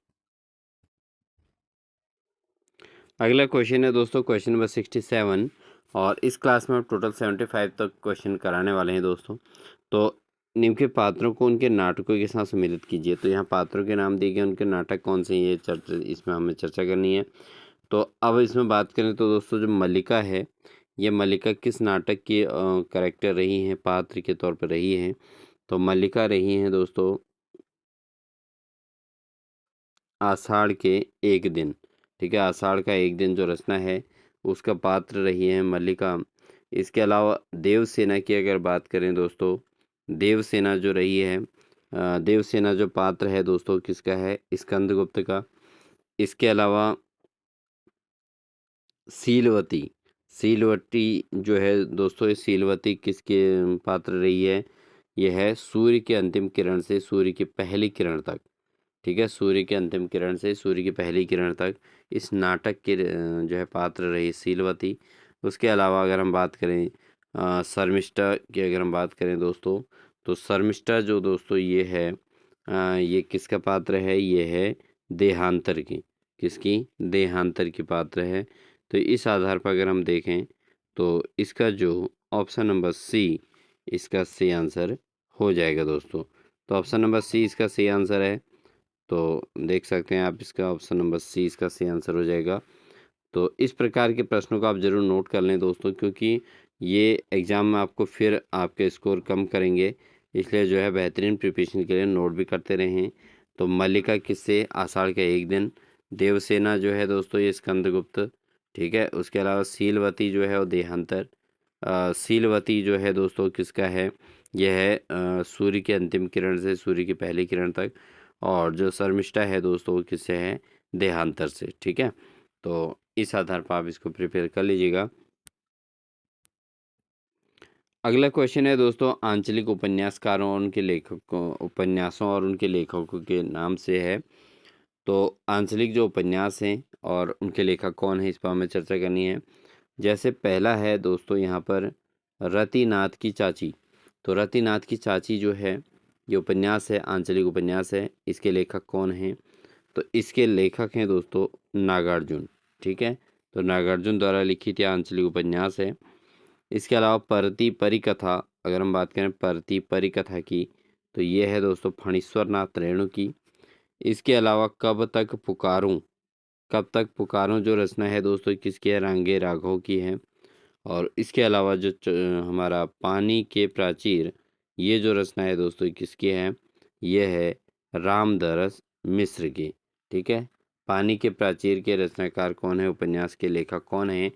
अगला क्वेश्चन है दोस्तों क्वेश्चन नंबर 67, और इस क्लास में हम टोटल 75 तक क्वेश्चन कराने वाले हैं दोस्तों। तो निम्न के पात्रों को उनके नाटकों के साथ सम्मिलित कीजिए। तो यहाँ पात्रों के नाम दिए गए, उनके नाटक कौन से हैं, ये चर्चा इसमें हमें चर्चा करनी है। तो अब इसमें बात करें तो दोस्तों जो मल्लिका है, ये मल्लिका किस नाटक की कैरेक्टर रही हैं, पात्र के तौर पर रही हैं। तो मल्लिका रही हैं दोस्तों आषाढ़ के एक दिन, ठीक है, आषाढ़ का एक दिन जो रचना है उसका पात्र रही है मल्लिका। इसके अलावा देवसेना की अगर बात करें दोस्तों, देवसेना जो रही है, देवसेना जो पात्र है दोस्तों किसका है, स्कंदगुप्त का। इसके अलावा सीलवती, सीलवती जो है दोस्तों, ये सीलवती किसके पात्र रही है, यह है सूर्य के अंतिम किरण से सूर्य की पहली किरण तक, ठीक है, सूर्य के अंतिम किरण से सूर्य की पहली किरण तक इस नाटक के जो है पात्र रही सीलवती। उसके अलावा अगर हम बात करें शर्मिष्ठा की, अगर हम बात करें दोस्तों, तो शर्मिष्ठा जो दोस्तों ये है, ये किसका पात्र है, ये है देहांतर की, किसकी, देहांतर की पात्र है। तो इस आधार पर अगर हम देखें तो इसका जो ऑप्शन नंबर सी इसका सही आंसर हो जाएगा दोस्तों। तो ऑप्शन नंबर सी इसका सही आंसर है। तो देख सकते हैं आप, इसका ऑप्शन नंबर सी इसका सही आंसर हो जाएगा। तो इस प्रकार के प्रश्नों को आप ज़रूर नोट कर लें दोस्तों, क्योंकि ये एग्ज़ाम में आपको फिर आपके स्कोर कम करेंगे, इसलिए जो है बेहतरीन प्रिपरेशन के लिए नोट भी करते रहें। तो मल्लिका किससे, आषाढ़ का एक दिन। देवसेना जो है दोस्तों ये स्कंदगुप्त, ठीक है। उसके अलावा सीलवती जो है वो देहांतर। सीलवती जो है दोस्तों किसका है, यह है सूर्य की अंतिम किरण से सूर्य की पहली किरण तक। और जो शर्मिष्ठा है दोस्तों वो किससे है, देहांतर से, ठीक है। तो इस आधार पर आप इसको प्रिपेयर कर लीजिएगा। अगला क्वेश्चन है दोस्तों आंचलिक उपन्यासकारों और उनके लेखकों, उपन्यासों और उनके लेखकों के नाम से है। तो आंचलिक जो उपन्यास हैं और उनके लेखक कौन है, इस पर हमें चर्चा करनी है। जैसे पहला है दोस्तों यहाँ पर रतिनाथ की चाची। तो रतिनाथ की चाची जो है ये उपन्यास है, आंचलिक उपन्यास है। इसके लेखक कौन हैं, तो इसके लेखक हैं दोस्तों नागार्जुन, ठीक है। तो नागार्जुन द्वारा लिखित यह आंचलिक उपन्यास है। इसके अलावा परती परिकथा, अगर हम बात करें परती परिकथा की, तो ये है दोस्तों फणीश्वर नाथ रेणु की। इसके अलावा कब तक पुकारूं, कब तक पुकारूं जो रचना है दोस्तों किसकी है, रांगे राघव की है। और इसके अलावा जो हमारा पानी के प्राचीर, ये जो रचना है दोस्तों किसकी है, ये है रामदरस मिश्र की, ठीक है। पानी के प्राचीर के रचनाकार कौन है, उपन्यास के लेखक कौन है,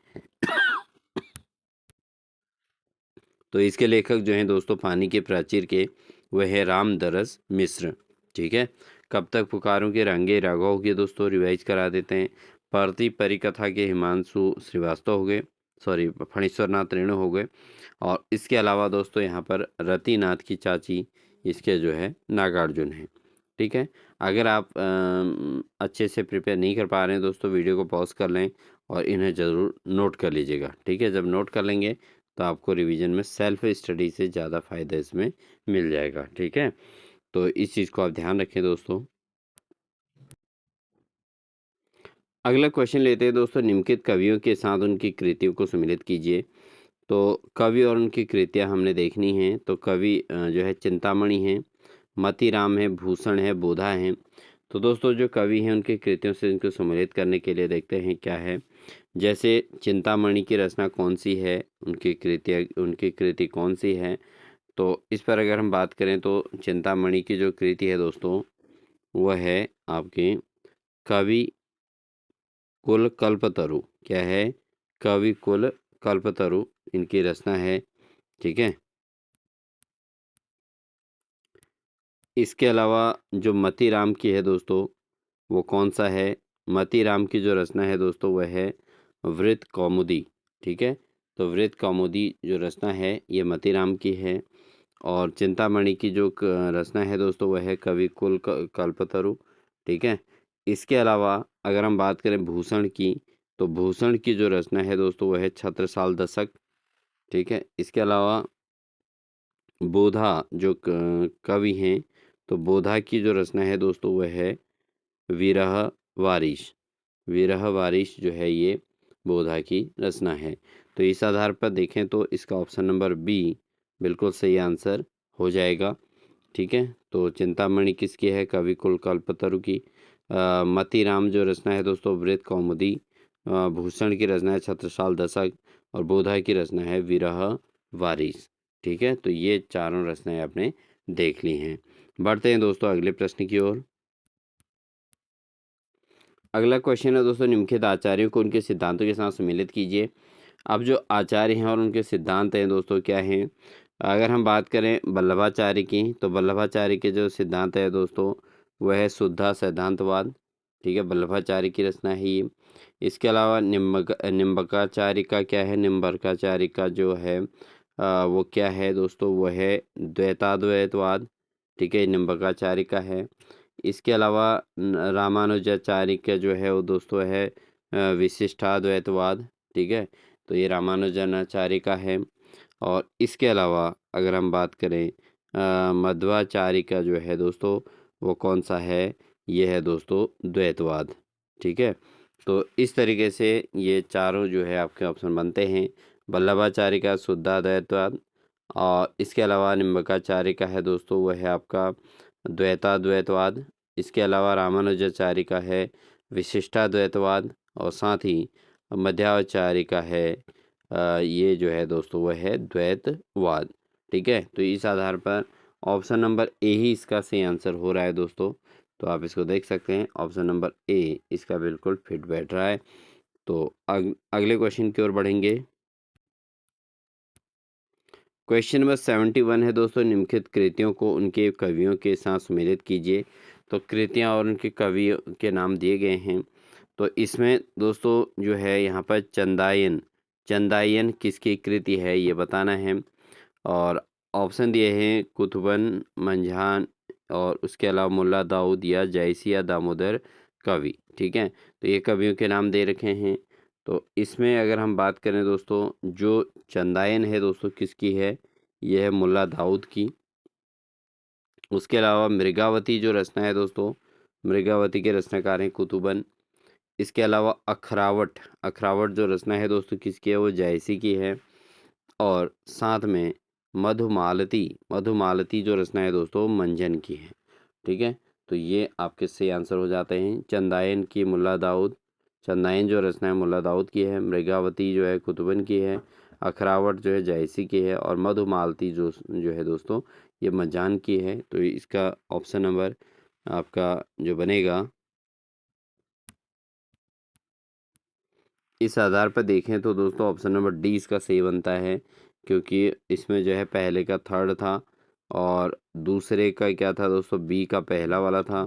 तो इसके लेखक जो हैं दोस्तों पानी के प्राचीर के, वह है रामदरस मिश्र, ठीक है। कब तक पुकारों के रांगे राघव के दोस्तों रिवाइज करा देते हैं। परती परिकथा के हिमांशु श्रीवास्तव हो गए, सॉरी फणीश्वर नाथ रेणु हो गए। और इसके अलावा दोस्तों यहाँ पर रतिनाथ की चाची, इसके जो है नागार्जुन है, ठीक है। अगर आप अच्छे से प्रिपेयर नहीं कर पा रहे हैं दोस्तों, वीडियो को पॉज कर लें और इन्हें ज़रूर नोट कर लीजिएगा, ठीक है। जब नोट कर लेंगे तो आपको रिवीजन में सेल्फ स्टडी से ज़्यादा फ़ायदा इसमें मिल जाएगा, ठीक है। तो इस चीज़ को आप ध्यान रखें दोस्तों। अगला क्वेश्चन लेते हैं दोस्तों, निम्नलिखित कवियों के साथ उनकी कृतियों को सम्मिलित कीजिए। तो कवि और उनकी कृतियाँ हमने देखनी हैं। तो कवि जो है चिंतामणि हैं, मतीराम है, भूषण है, बोधा हैं। तो दोस्तों जो कवि हैं उनकी कृतियों से इनको सम्मिलित करने के लिए देखते हैं क्या है। जैसे चिंतामणि की रचना कौन सी है, उनकी कृतियाँ, उनकी कृति कौन सी है। तो इस पर अगर हम बात करें तो चिंतामणि की जो कृति है दोस्तों वह है आपके कवि कुल कल्पतरु, क्या है, कवि कुल कल्पतरु इनकी रचना है, ठीक है। इसके अलावा जो मतीराम की है दोस्तों वो कौन सा है, मतीराम की जो रचना है दोस्तों वह है वृत्त कौमुदी, ठीक है। तो वृत्त कौमुदी जो रचना है ये मतीराम की है। और चिंतामणि की जो रचना है दोस्तों वह है कवि कुल कल्पतरु, ठीक है। इसके अलावा अगर हम बात करें भूषण की, तो भूषण की जो रचना है दोस्तों वह है छत्रसाल दशक, ठीक है। इसके अलावा बोधा जो कवि हैं तो बोधा की जो रचना है दोस्तों वह है विरह वारिश। विरह वारिश जो है ये बोधा की रचना है। तो इस आधार पर देखें तो इसका ऑप्शन नंबर बी बिल्कुल सही आंसर हो जाएगा। ठीक है, तो चिंतामणि किसकी है? कवि कुल कल्पतरु की। मतीराम जो रचना है दोस्तों वृत्त कौमुदी। भूषण की रचना है छत्रसाल दशक। और बोधा की रचना है विरह वारिस। ठीक है, तो ये चारों रचनाएं आपने देख ली हैं। बढ़ते हैं दोस्तों अगले प्रश्न की ओर। अगला क्वेश्चन है दोस्तों, निम्नलिखित आचार्यों को उनके सिद्धांतों के साथ सम्मिलित कीजिए। अब जो आचार्य हैं और उनके सिद्धांत हैं दोस्तों क्या हैं? अगर हम बात करें वल्लभाचार्य की, तो वल्लभाचार्य के जो सिद्धांत है दोस्तों वह है शुद्धा सिद्धांतवाद। ठीक है, वल्लभाचार्य की रचना है ये। इसके अलावा निम्बकाचार्य का क्या है? निम्बकाचार्य का जो है वो क्या है दोस्तों? वो है द्वैताद्वैतवाद। ठीक है, निम्बकाचार्य का है। इसके अलावा रामानुजाचार्य का जो है वो दोस्तों है विशिष्टाद्वैतवाद। ठीक है, तो ये रामानुजाचार्य का है। और इसके अलावा अगर हम बात करें मध्वाचार्य का जो है दोस्तों वो कौन सा है? ये है दोस्तों द्वैतवाद। ठीक है, तो इस तरीके से ये चारों जो है आपके ऑप्शन बनते हैं। वल्लभाचार्य का शुद्धाद्वैतवाद, और इसके अलावा निम्बकाचार्य का है दोस्तों वह है आपका द्वैताद्वैतवाद। इसके अलावा रामानुजाचार्य का है विशिष्टाद्वैतवाद, और साथ ही मध्वाचार्य का है ये जो है दोस्तों वह है द्वैतवाद। ठीक है, तो इस आधार पर ऑप्शन नंबर ए ही इसका सही आंसर हो रहा है दोस्तों। तो आप इसको देख सकते हैं, ऑप्शन नंबर ए इसका बिल्कुल फिट बैठ रहा है। तो अगले क्वेश्चन की ओर बढ़ेंगे। क्वेश्चन नंबर 71 है दोस्तों, निम्नलिखित कृतियों को उनके कवियों के साथ सम्मिलित कीजिए। तो कृतियाँ और उनके कवियों के नाम दिए गए हैं। तो इसमें दोस्तों जो है यहाँ पर चंदायन, चंदायन किसकी कृति है ये बताना है। और ऑप्शन दिए हैं कुतुबन, मंझान, और उसके अलावा मुल्ला दाऊद या जैसी या दामोदर कवि। ठीक है, तो ये कवियों के नाम दे रखे हैं। तो इसमें अगर हम बात करें दोस्तों, जो चंदायन है दोस्तों किसकी है? यह है मुल्ला दाऊद की। उसके अलावा मृगावती जो रचना है दोस्तों, मृगावती के रचनाकार हैं कुतुबन। इसके अलावा अखरावट, अखरावट जो रचना है दोस्तों किसकी है? वो जयसी की है। और साथ में मधुमालती, मधुमालती जो रचना है दोस्तों मंजन की है। ठीक है, तो ये आपके सही आंसर हो जाते हैं। चंदायन की मुल्ला दाऊद, चंदायन जो रचना है मुल्ला दाऊद की है। मृगावती जो है कुतुबन की है। अखरावट जो है जयसी की है। और मधुमालती जो है दोस्तों ये मंजान की है। तो इसका ऑप्शन नंबर आपका जो बनेगा, इस आधार पर देखें तो दोस्तों ऑप्शन नंबर डी इसका सही बनता है। क्योंकि इसमें जो है पहले का थर्ड था, और दूसरे का क्या था दोस्तों? बी का पहला वाला था,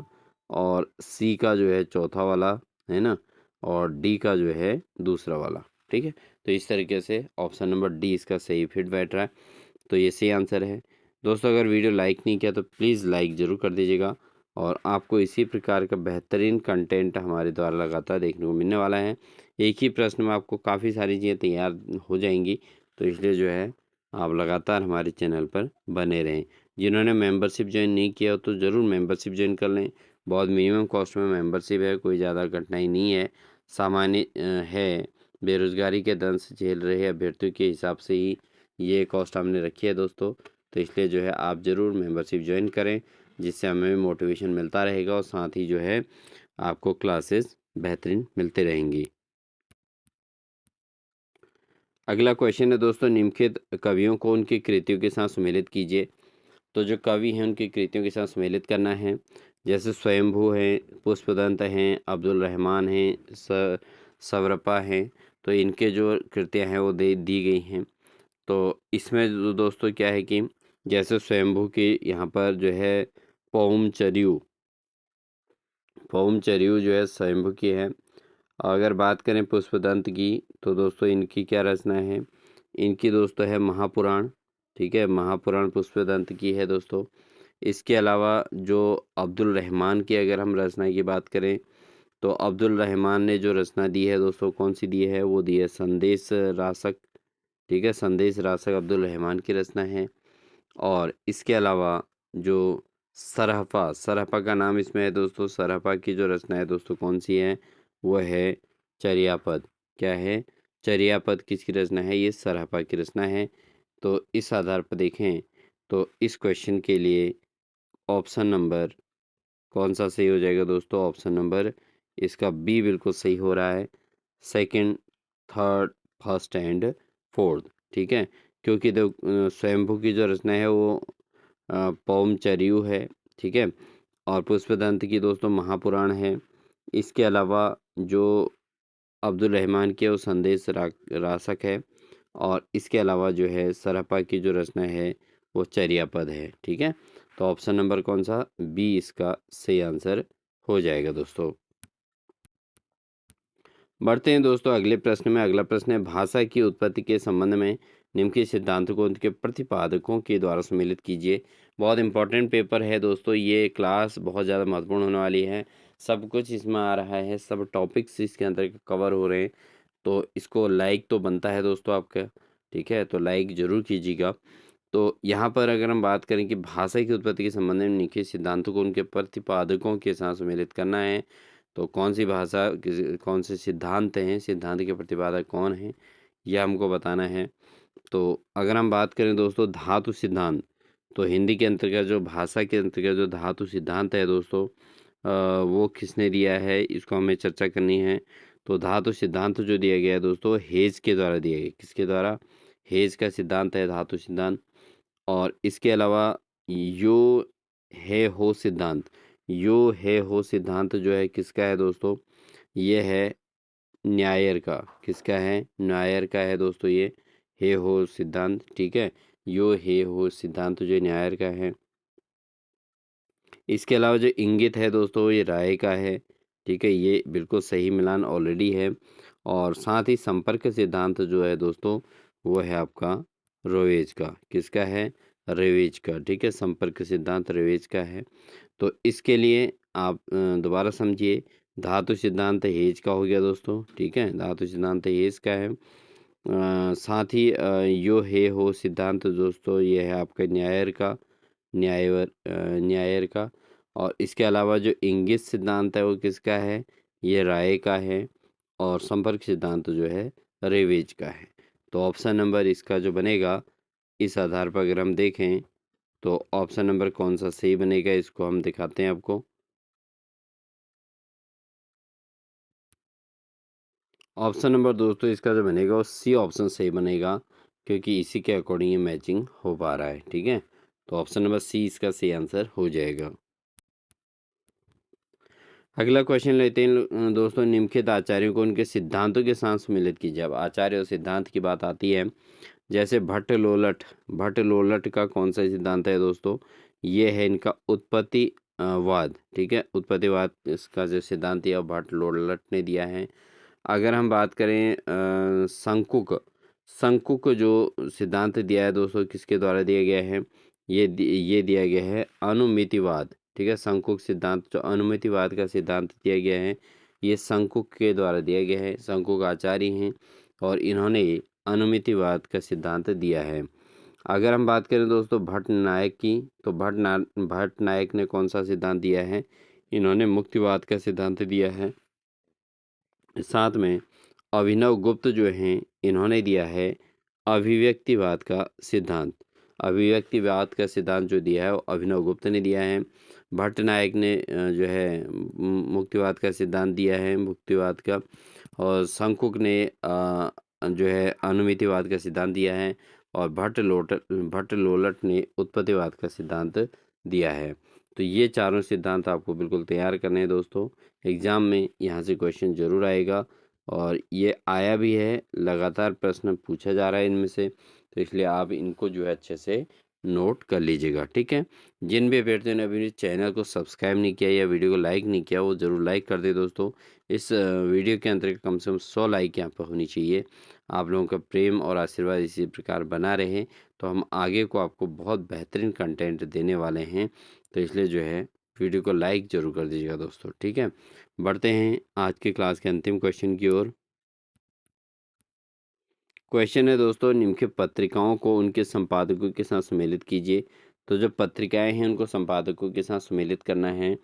और सी का जो है चौथा वाला, है ना, और डी का जो है दूसरा वाला। ठीक है, तो इस तरीके से ऑप्शन नंबर डी इसका सही फिट बैठ रहा है। तो ये सही आंसर है। दोस्तों अगर वीडियो लाइक नहीं किया तो प्लीज़ लाइक ज़रूर कर दीजिएगा। और आपको इसी प्रकार का बेहतरीन कंटेंट हमारे द्वारा लगातार देखने को मिलने वाला है। एक ही प्रश्न में आपको काफ़ी सारी चीज़ें तैयार हो जाएंगी। तो इसलिए जो है आप लगातार हमारे चैनल पर बने रहें। जिन्होंने मेंबरशिप ज्वाइन नहीं किया हो तो ज़रूर मेंबरशिप ज्वाइन कर लें। बहुत मिनिमम कॉस्ट में मेंबरशिप है, कोई ज़्यादा कठिनाई नहीं है, सामान्य है। बेरोज़गारी के दंश झेल रहे अभ्यर्थियों के हिसाब से ही ये कॉस्ट हमने रखी है दोस्तों। तो इसलिए जो है आप ज़रूर मेंबरशिप ज्वाइन करें, जिससे हमें मोटिवेशन मिलता रहेगा और साथ ही जो है आपको क्लासेस बेहतरीन मिलते रहेंगी। अगला क्वेश्चन है दोस्तों, निम्नलिखित कवियों को उनकी कृतियों के साथ सम्मिलित कीजिए। तो जो कवि हैं उनकी कृतियों के साथ सम्मिलित करना है। जैसे स्वयंभू हैं, पुष्पदंत हैं, अब्दुल रहमान हैं, सवरपा हैं। तो इनके जो कृतियाँ हैं वो दे दी गई हैं। तो इसमें दोस्तों क्या है कि जैसे स्वयंभू की यहाँ पर जो है पौमचर्यू, पौमचर्यू जो है स्वयंभू की है। अगर बात करें पुष्पदंत की तो दोस्तों इनकी क्या रचना है? इनकी दोस्तों है महापुराण। ठीक है, महापुराण पुष्पदंत की है दोस्तों। इसके अलावा जो अब्दुल रहमान की अगर हम रचना की बात करें तो अब्दुल रहमान ने जो रचना दी है दोस्तों कौन सी दी है? वो दी है संदेश रासक। ठीक है, संदेश रासक अब्दुल रहमान की रचना है। और इसके अलावा जो सरहपा, सरहपा का नाम इसमें है दोस्तों। सरहपा की जो रचना है दोस्तों कौन सी है, वो है चर्यापद। क्या है, चर्यापद किसकी रचना है, ये सरहपा की रचना है। तो इस आधार पर देखें तो इस क्वेश्चन के लिए ऑप्शन नंबर कौन सा सही हो जाएगा दोस्तों, ऑप्शन नंबर इसका बी बिल्कुल सही हो रहा है। Second, third, first and fourth, ठीक है। क्योंकि स्वयंभू की जो रचना है वो पौमचर्यू है, ठीक है। और पुष्पदंत की दोस्तों महापुराण है। इसके अलावा जो अब्दुल रहमान के वो संदेश रासक है। और इसके अलावा जो है सरहपा की जो रचना है वो चर्यापद है, ठीक है। तो ऑप्शन नंबर कौन सा, बी इसका सही आंसर हो जाएगा दोस्तों। बढ़ते हैं दोस्तों अगले प्रश्न में। अगला प्रश्न है, भाषा की उत्पत्ति के संबंध में निम्नलिखित सिद्धांतों को उनके प्रतिपादकों के द्वारा सम्मिलित कीजिए। बहुत इंपॉर्टेंट पेपर है दोस्तों, ये क्लास बहुत ज़्यादा महत्वपूर्ण होने वाली है। सब कुछ इसमें आ रहा है, सब टॉपिक्स इसके अंदर कवर हो रहे हैं। तो इसको लाइक तो बनता है दोस्तों आपका, ठीक है। तो लाइक ज़रूर कीजिएगा। तो यहाँ पर अगर हम बात करें कि भाषा की उत्पत्ति के संबंध में निम्नलिखित सिद्धांतों को उनके प्रतिपादकों के साथ सम्मिलित करना है। तो कौन सी भाषा कौन से सिद्धांत हैं, सिद्धांत के प्रतिपादक कौन हैं, यह हमको बताना है। तो अगर हम बात करें दोस्तों धातु सिद्धांत, तो हिंदी के अंतर्गत जो भाषा के अंतर्गत जो धातु सिद्धांत है दोस्तों वो किसने दिया है, इसको हमें चर्चा करनी है। तो धातु सिद्धांत जो दिया गया है दोस्तों हेज के द्वारा दिया गया। किसके द्वारा, हेज का सिद्धांत है धातु सिद्धांत। और इसके अलावा यो है हो सिद्धांत, यो है हो सिद्धांत जो है किसका है दोस्तों, ये है न्यायर का। किसका है, न्यायर का है दोस्तों ये हे हो सिद्धांत, ठीक है। यो हे हो सिद्धांत जो न्यायर का है। इसके अलावा जो इंगित है दोस्तों ये राय का है, ठीक है। ये बिल्कुल सही मिलान ऑलरेडी है। और साथ ही संपर्क सिद्धांत जो है दोस्तों वो है आपका रोवेज का। किसका है, रेवेज का, ठीक है। संपर्क सिद्धांत रेवेज का है। तो इसके लिए आप दोबारा समझिए, धातु सिद्धांत हेज का हो गया दोस्तों, ठीक है। धातु सिद्धांत हेज का है। साथ ही यो हे हो सिद्धांत दोस्तों ये है आपका न्यायर का, न्यायर का। और इसके अलावा जो इंगित सिद्धांत है वो किसका है, ये राय का है। और संपर्क सिद्धांत जो है रेवेज का है। तो ऑप्शन नंबर इसका जो बनेगा, इस आधार पर अगर हम देखें तो ऑप्शन नंबर कौन सा सही बनेगा, इसको हम दिखाते हैं आपको। ऑप्शन नंबर दोस्तों इसका जो बनेगा वो सी ऑप्शन सही बनेगा, क्योंकि इसी के अकॉर्डिंग ये मैचिंग हो पा रहा है, ठीक है। तो ऑप्शन नंबर सी इसका सही आंसर हो जाएगा। अगला क्वेश्चन लेते हैं दोस्तों, निम्नलिखित आचार्यों को उनके सिद्धांतों के साथ सम्मिलित कीजिए। अब आचार्य और सिद्धांत की बात आती है, जैसे भट्ट लोलट, भट्ट लोलट का कौन सा सिद्धांत है दोस्तों, ये है इनका उत्पत्ति वाद, ठीक है। उत्पत्तिवाद इसका जो सिद्धांत दिया भट्ट लोलट ने दिया है। अगर हम बात करें शंकुक, शंकुक जो सिद्धांत दिया है दोस्तों किसके द्वारा दिया गया है, ये दिया गया है अनुमितिवाद, ठीक है। शंकुक सिद्धांत जो अनुमितिवाद का सिद्धांत दिया गया है ये शंकुक के द्वारा दिया गया है। शंकुक आचार्य हैं और इन्होंने अनुमितिवाद का सिद्धांत दिया है। अगर हम बात करें दोस्तों भट्ट नायक की, तो भट्ट नायक ने कौन सा सिद्धांत दिया है, इन्होंने मुक्तिवाद का सिद्धांत दिया है। साथ में अभिनव गुप्त जो हैं इन्होंने दिया है अभिव्यक्तिवाद का सिद्धांत। अभिव्यक्तिवाद का सिद्धांत जो दिया है वो अभिनव गुप्त ने दिया है। भट्ट नायक ने जो है मुक्तिवाद का सिद्धांत दिया है, मुक्तिवाद का। और शंकुक ने जो है अनुमितिवाद का सिद्धांत दिया है। और भट्ट लोलट ने उत्पत्तिवाद का सिद्धांत दिया है। तो ये चारों सिद्धांत आपको बिल्कुल तैयार करने हैं दोस्तों। एग्ज़ाम में यहाँ से क्वेश्चन ज़रूर आएगा और ये आया भी है, लगातार प्रश्न पूछा जा रहा है इनमें से। तो इसलिए आप इनको जो है अच्छे से नोट कर लीजिएगा, ठीक है। जिन भी अभ्यर्थियों ने अभी चैनल को सब्सक्राइब नहीं किया या वीडियो को लाइक नहीं किया वो ज़रूर लाइक कर दे दोस्तों। इस वीडियो के अंतर्गत कम से कम 100 लाइक यहाँ पर होनी चाहिए। आप लोगों का प्रेम और आशीर्वाद इसी प्रकार बना रहे तो हम आगे को आपको बहुत बेहतरीन कंटेंट देने वाले हैं। तो इसलिए जो है वीडियो को लाइक ज़रूर कर दीजिएगा दोस्तों, ठीक है। बढ़ते हैं आज की क्लास के अंतिम क्वेश्चन की ओर। क्वेश्चन है दोस्तों, निम्नलिखित पत्रिकाओं को उनके संपादकों के साथ सम्मिलित कीजिए। तो जो पत्रिकाएँ हैं उनको संपादकों के साथ सम्मिलित करना है।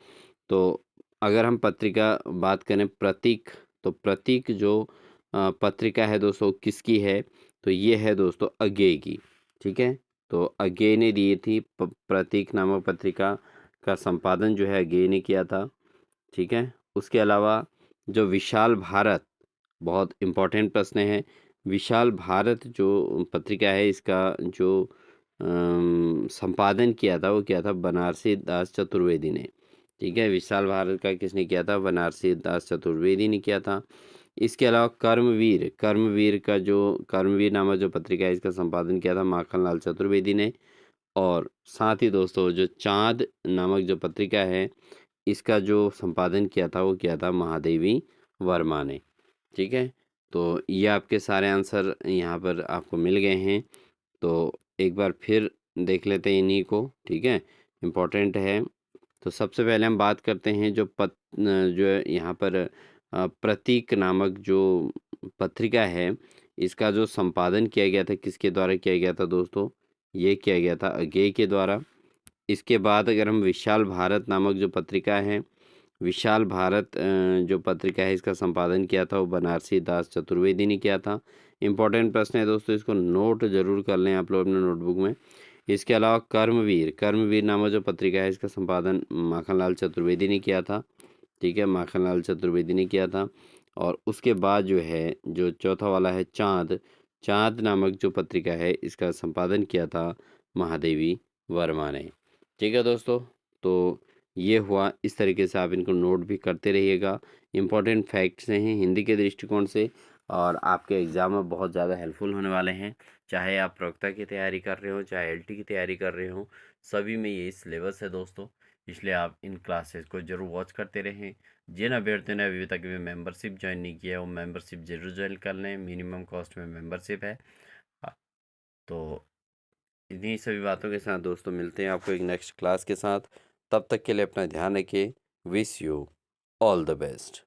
तो अगर हम पत्रिका बात करें प्रतीक, तो प्रतीक जो पत्रिका है दोस्तों किसकी है? तो ये है दोस्तों अज्ञेय की, ठीक है? तो अज्ञेय ने दी थी प्रतीक नामक पत्रिका का संपादन जो है अज्ञेय ने किया था, ठीक है? उसके अलावा जो विशाल भारत, बहुत इम्पोर्टेंट प्रश्न है। विशाल भारत जो पत्रिका है इसका जो संपादन किया था वो किया था बनारसी दास चतुर्वेदी ने, ठीक है? विशाल भारत का किसने किया था? बनारसी दास चतुर्वेदी ने किया था। इसके अलावा कर्मवीर, कर्मवीर का जो कर्मवीर नामक जो पत्रिका है इसका संपादन किया था माखनलाल चतुर्वेदी ने। और साथ ही दोस्तों जो चाँद नामक जो पत्रिका है इसका जो संपादन किया था वो किया था महादेवी वर्मा ने, ठीक है? तो ये आपके सारे आंसर यहाँ पर आपको मिल गए हैं। तो एक बार फिर देख लेते हैं इन्हीं को, ठीक है? इम्पोर्टेंट है। तो सबसे पहले हम बात करते हैं जो है यहाँ पर प्रतीक नामक जो पत्रिका है, इसका जो संपादन किया गया था किसके द्वारा किया गया था दोस्तों? ये किया गया था अज्ञेय के द्वारा। इसके बाद अगर हम विशाल भारत नामक जो पत्रिका है, विशाल भारत जो पत्रिका है इसका संपादन किया था वो बनारसी दास चतुर्वेदी ने किया था। इम्पोर्टेंट प्रश्न है दोस्तों, इसको नोट ज़रूर कर लें आप लोग अपने नोटबुक में। इसके अलावा कर्मवीर, कर्मवीर नामक जो पत्रिका है इसका संपादन माखनलाल चतुर्वेदी ने किया था, ठीक है? माखनलाल चतुर्वेदी ने किया था। और उसके बाद जो है जो चौथा वाला है चाँद, चाँद नामक जो पत्रिका है इसका संपादन किया था महादेवी वर्मा ने, ठीक है दोस्तों? तो ये हुआ, इस तरीके से आप इनको नोट भी करते रहिएगा। इम्पोर्टेंट फैक्ट्स हैं हिंदी के दृष्टिकोण से और आपके एग्ज़ाम में बहुत ज़्यादा हेल्पफुल होने वाले हैं। चाहे आप प्रवक्ता की तैयारी कर रहे हो, चाहे एलटी की तैयारी कर रहे हो, सभी में यही सिलेबस है दोस्तों। इसलिए आप इन क्लासेस को ज़रूर वॉच करते रहें। जिन अभ्यर्थियों ने अभी तक भी मेंबरशिप ज्वाइन नहीं किया है वो मेंबरशिप ज़रूर ज्वाइन कर लें, मिनिमम कॉस्ट में मेंबरशिप है। अ, तो इन्हीं सभी बातों के साथ दोस्तों मिलते हैं आपको एक नेक्स्ट क्लास के साथ। तब तक के लिए अपना ध्यान रखिए। Wish you all the best.